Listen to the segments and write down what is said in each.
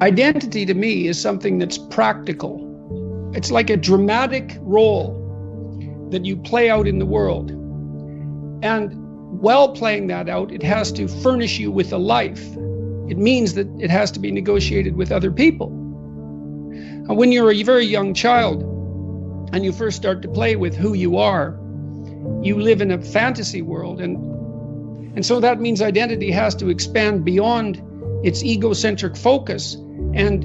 Identity to me is something that's practical. It's like a dramatic role that you play out in the world. And while playing that out, it has to furnish you with a life. It means that it has to be negotiated with other people. And when you're a very young child and you first start to play with who you are, you live in a fantasy world. And so that means identity has to expand beyond its egocentric focus and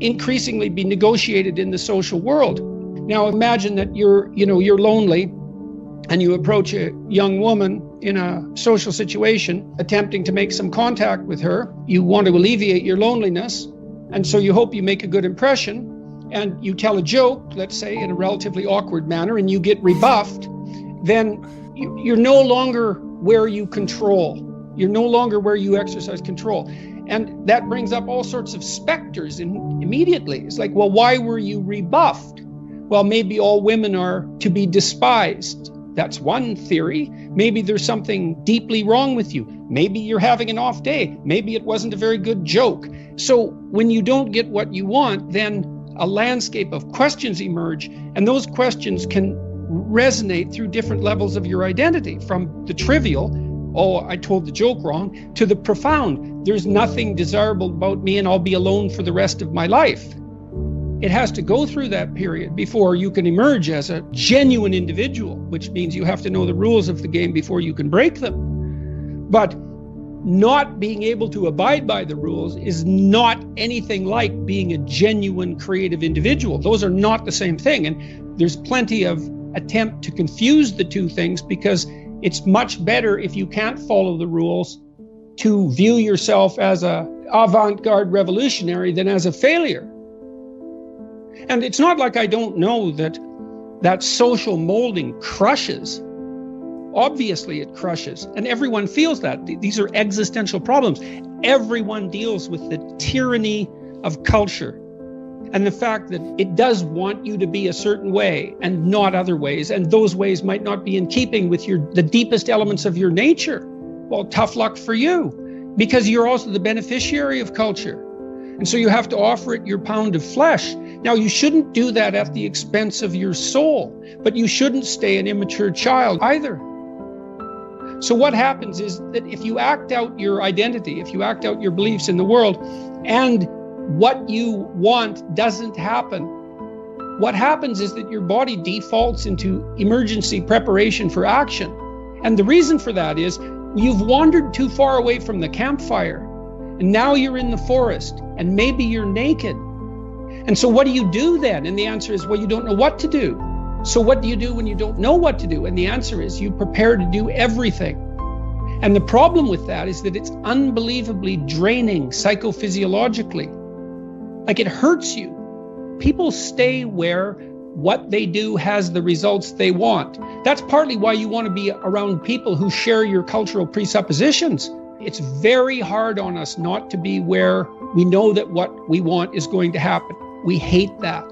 increasingly be negotiated in the social world. Now imagine that you're lonely and you approach a young woman in a social situation, attempting to make some contact with her. You want to alleviate your loneliness, and so you hope you make a good impression, and you tell a joke, let's say, in a relatively awkward manner, and you get rebuffed. Then you're no longer where you control. You're no longer where you exercise control. And that brings up all sorts of specters immediately. It's like, well, why were you rebuffed? Well, maybe all women are to be despised. That's one theory. Maybe there's something deeply wrong with you. Maybe you're having an off day. Maybe it wasn't a very good joke. So when you don't get what you want, then a landscape of questions emerge, and those questions can resonate through different levels of your identity, from the trivial, oh, I told the joke wrong, to the profound, there's nothing desirable about me and I'll be alone for the rest of my life. It has to go through that period before you can emerge as a genuine individual, which means you have to know the rules of the game before you can break them. But not being able to abide by the rules is not anything like being a genuine creative individual. Those are not the same thing. And there's plenty of attempt to confuse the two things, because it's much better, if you can't follow the rules, to view yourself as a avant-garde revolutionary than as a failure. And it's not like I don't know that social molding crushes. Obviously it crushes, and everyone feels that. These are existential problems. Everyone deals with the tyranny of culture and the fact that it does want you to be a certain way and not other ways, and those ways might not be in keeping with the deepest elements of your nature. Well, tough luck for you, because you're also the beneficiary of culture. And so you have to offer it your pound of flesh. Now, you shouldn't do that at the expense of your soul, but you shouldn't stay an immature child either. So what happens is that if you act out your identity, if you act out your beliefs in the world, and what you want doesn't happen, what happens is that your body defaults into emergency preparation for action. And the reason for that is you've wandered too far away from the campfire, and now you're in the forest, and maybe you're naked. And so what do you do then? And the answer is, well, you don't know what to do. So what do you do when you don't know what to do? And the answer is, you prepare to do everything. And the problem with that is that it's unbelievably draining psychophysiologically. Like, it hurts you. People stay where what they do has the results they want. That's partly why you want to be around people who share your cultural presuppositions. It's very hard on us not to be where we know that what we want is going to happen. We hate that.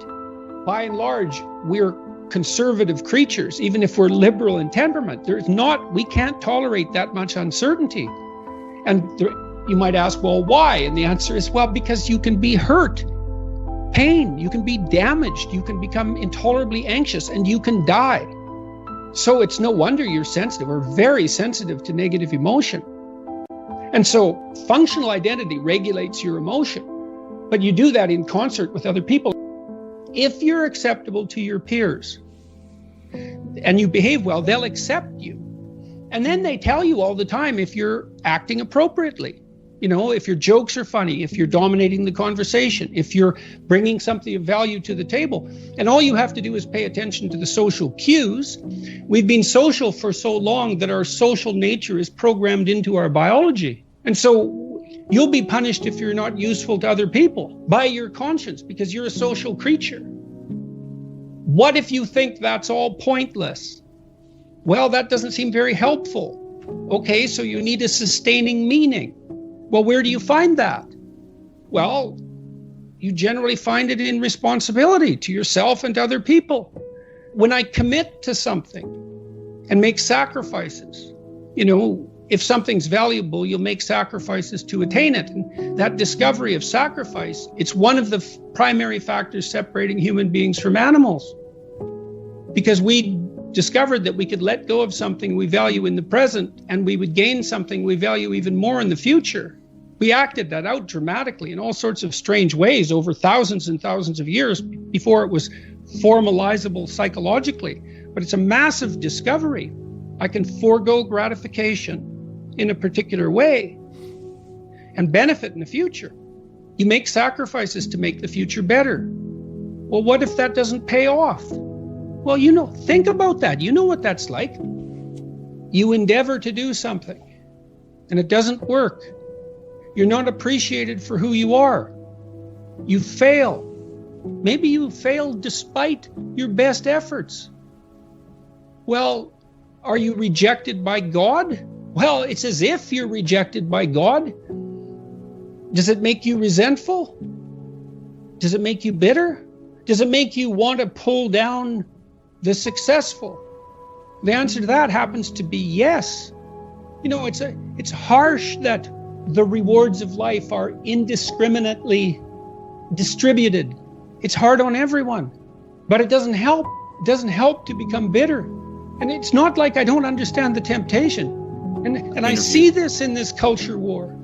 By and large, we're conservative creatures, even if we're liberal in temperament. We can't tolerate that much uncertainty. And you might ask, well, why? And the answer is, well, because you can be hurt, pain, you can be damaged, you can become intolerably anxious, and you can die. So it's no wonder you're sensitive, or very sensitive, to negative emotion. And so functional identity regulates your emotion, but you do that in concert with other people. If you're acceptable to your peers and you behave well, they'll accept you. And then they tell you all the time if you're acting appropriately. You know, if your jokes are funny, if you're dominating the conversation, if you're bringing something of value to the table. And all you have to do is pay attention to the social cues. We've been social for so long that our social nature is programmed into our biology. And so you'll be punished if you're not useful to other people by your conscience, because you're a social creature. What if you think that's all pointless? Well, that doesn't seem very helpful. Okay, so you need a sustaining meaning. Well, where do you find that? Well, you generally find it in responsibility to yourself and to other people. When I commit to something and make sacrifices, if something's valuable, you'll make sacrifices to attain it. And that discovery of sacrifice, it's one of the primary factors separating human beings from animals. Because we discovered that we could let go of something we value in the present, and we would gain something we value even more in the future. We acted that out dramatically in all sorts of strange ways over thousands and thousands of years before it was formalizable psychologically. But it's a massive discovery. I can forego gratification in a particular way and benefit in the future. You make sacrifices to make the future better. Well, what if that doesn't pay off? Well, think about that. You know what that's like. You endeavor to do something and it doesn't work. You're not appreciated for who you are. You fail. Maybe you fail despite your best efforts. Well, are you rejected by God? Well, it's as if you're rejected by God. Does it make you resentful? Does it make you bitter? Does it make you want to pull down the successful? The answer to that happens to be yes. It's harsh that the rewards of life are indiscriminately distributed. It's hard on everyone, but it doesn't help. It doesn't help to become bitter. And it's not like I don't understand the temptation. And I see this in this culture war.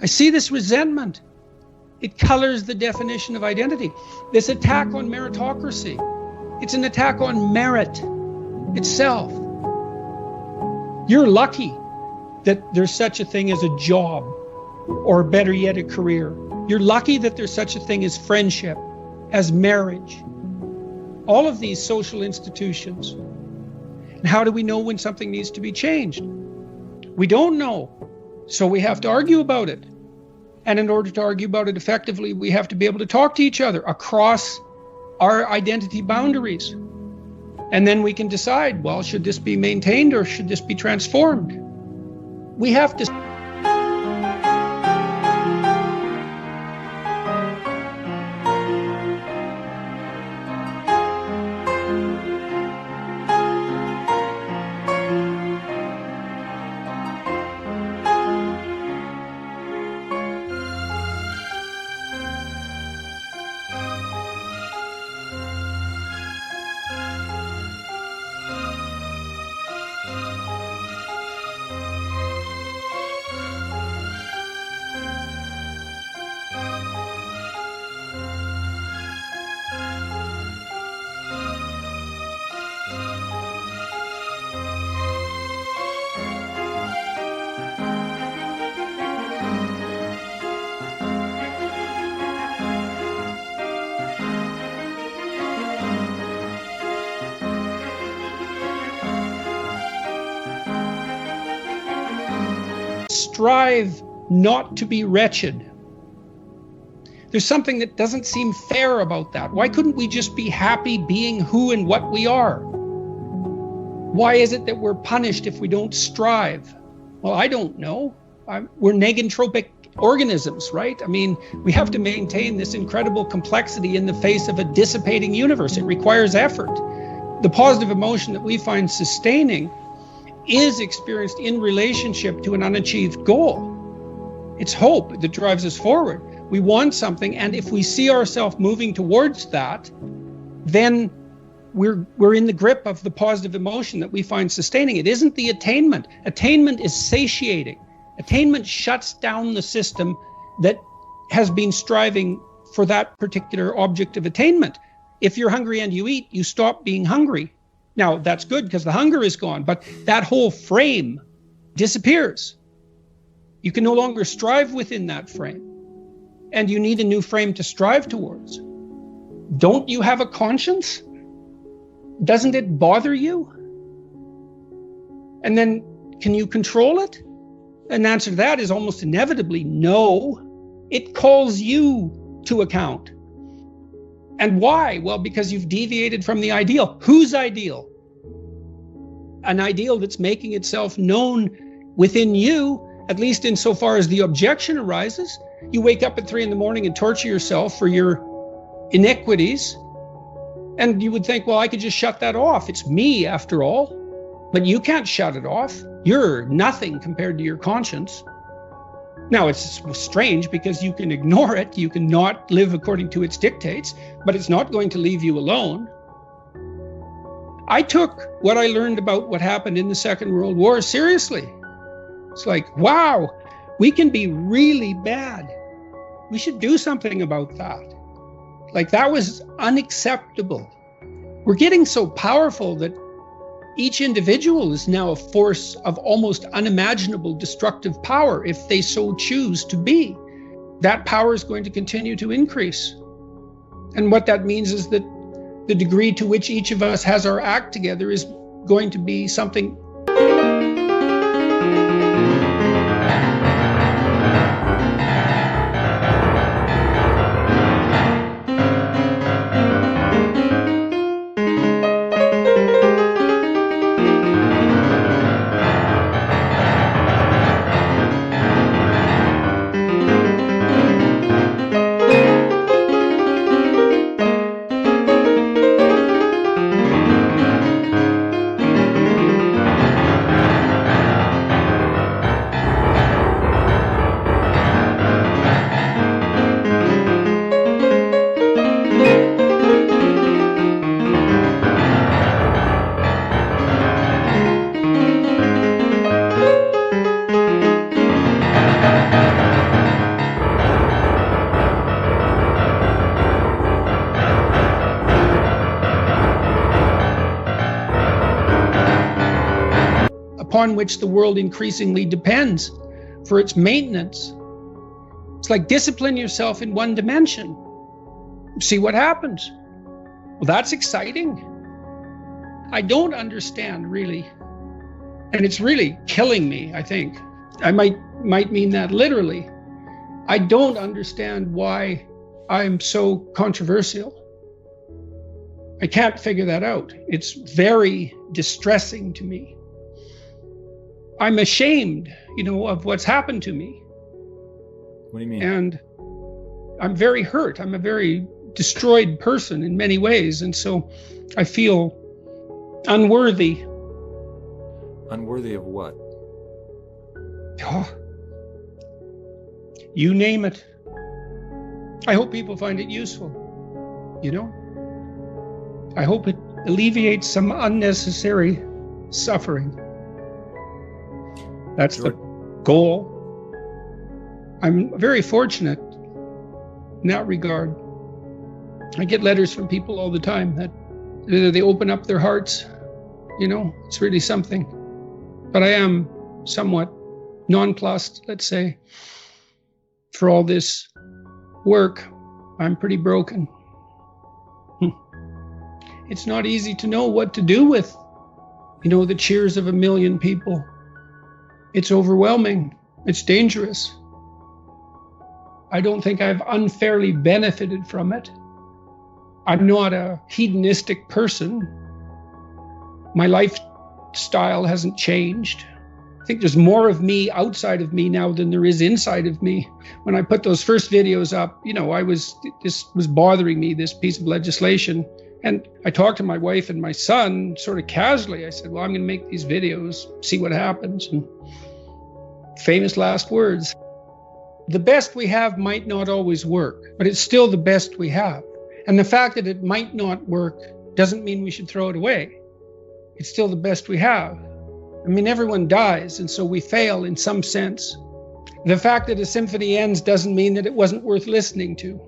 I see this resentment. It colors the definition of identity. This attack on meritocracy. It's an attack on merit itself. You're lucky that there's such a thing as a job, or better yet, a career. You're lucky that there's such a thing as friendship, as marriage. All of these social institutions. And how do we know when something needs to be changed? We don't know. So we have to argue about it. And in order to argue about it effectively, we have to be able to talk to each other across our identity boundaries. And then we can decide, well, should this be maintained or should this be transformed? We have to. Strive not to be wretched. There's something that doesn't seem fair about that. Why couldn't we just be happy being who and what we are? Why is it that we're punished if we don't strive? Well, I don't know. We're negentropic organisms, right? I mean, we have to maintain this incredible complexity in the face of a dissipating universe. It requires effort. The positive emotion that we find sustaining is experienced in relationship to an unachieved goal. It's hope that drives us forward. We want something, and if we see ourselves moving towards that, then we're in the grip of the positive emotion that we find sustaining. It isn't the attainment. Attainment is satiating. Attainment shuts down the system that has been striving for that particular object of attainment. If you're hungry and you eat, you stop being hungry. Now, that's good because the hunger is gone, but that whole frame disappears. You can no longer strive within that frame, and you need a new frame to strive towards. Don't you have a conscience? Doesn't it bother you? And then, can you control it? And the answer to that is almost inevitably no. It calls you to account. And why? Well, because you've deviated from the ideal. Whose ideal? An ideal that's making itself known within you, at least insofar as the objection arises. You wake up at 3 a.m. and torture yourself for your iniquities. And you would think, well, I could just shut that off. It's me, after all. But you can't shut it off. You're nothing compared to your conscience. Now, it's strange because you can ignore it. You can not live according to its dictates, but it's not going to leave you alone. I took what I learned about what happened in the Second World War seriously. It's like, wow, we can be really bad. We should do something about that. Like, that was unacceptable. We're getting so powerful that each individual is now a force of almost unimaginable destructive power if they so choose to be. That power is going to continue to increase. And what that means is that the degree to which each of us has our act together is going to be something. Upon which the world increasingly depends for its maintenance. It's like, discipline yourself in one dimension. See what happens. Well, that's exciting. I don't understand, really. And it's really killing me, I think. I might mean that literally. I don't understand why I'm so controversial. I can't figure that out. It's very distressing to me. I'm ashamed, of what's happened to me. What do you mean? And I'm very hurt. I'm a very destroyed person in many ways. And so I feel unworthy. Unworthy of what? Oh, you name it. I hope people find it useful. I hope it alleviates some unnecessary suffering. That's the goal. I'm very fortunate in that regard. I get letters from people all the time that they open up their hearts. It's really something. But I am somewhat nonplussed, let's say, for all this work. I'm pretty broken. It's not easy to know what to do with, the cheers of 1 million people. It's overwhelming. It's dangerous. I don't think I've unfairly benefited from it. I'm not a hedonistic person. My lifestyle hasn't changed. I think there's more of me outside of me now than there is inside of me. When I put those first videos up, this was bothering me, this piece of legislation. And I talked to my wife and my son sort of casually. I said, well, I'm going to make these videos, see what happens. And famous last words. The best we have might not always work, but it's still the best we have. And the fact that it might not work doesn't mean we should throw it away. It's still the best we have. Everyone dies, and so we fail in some sense. The fact that a symphony ends doesn't mean that it wasn't worth listening to.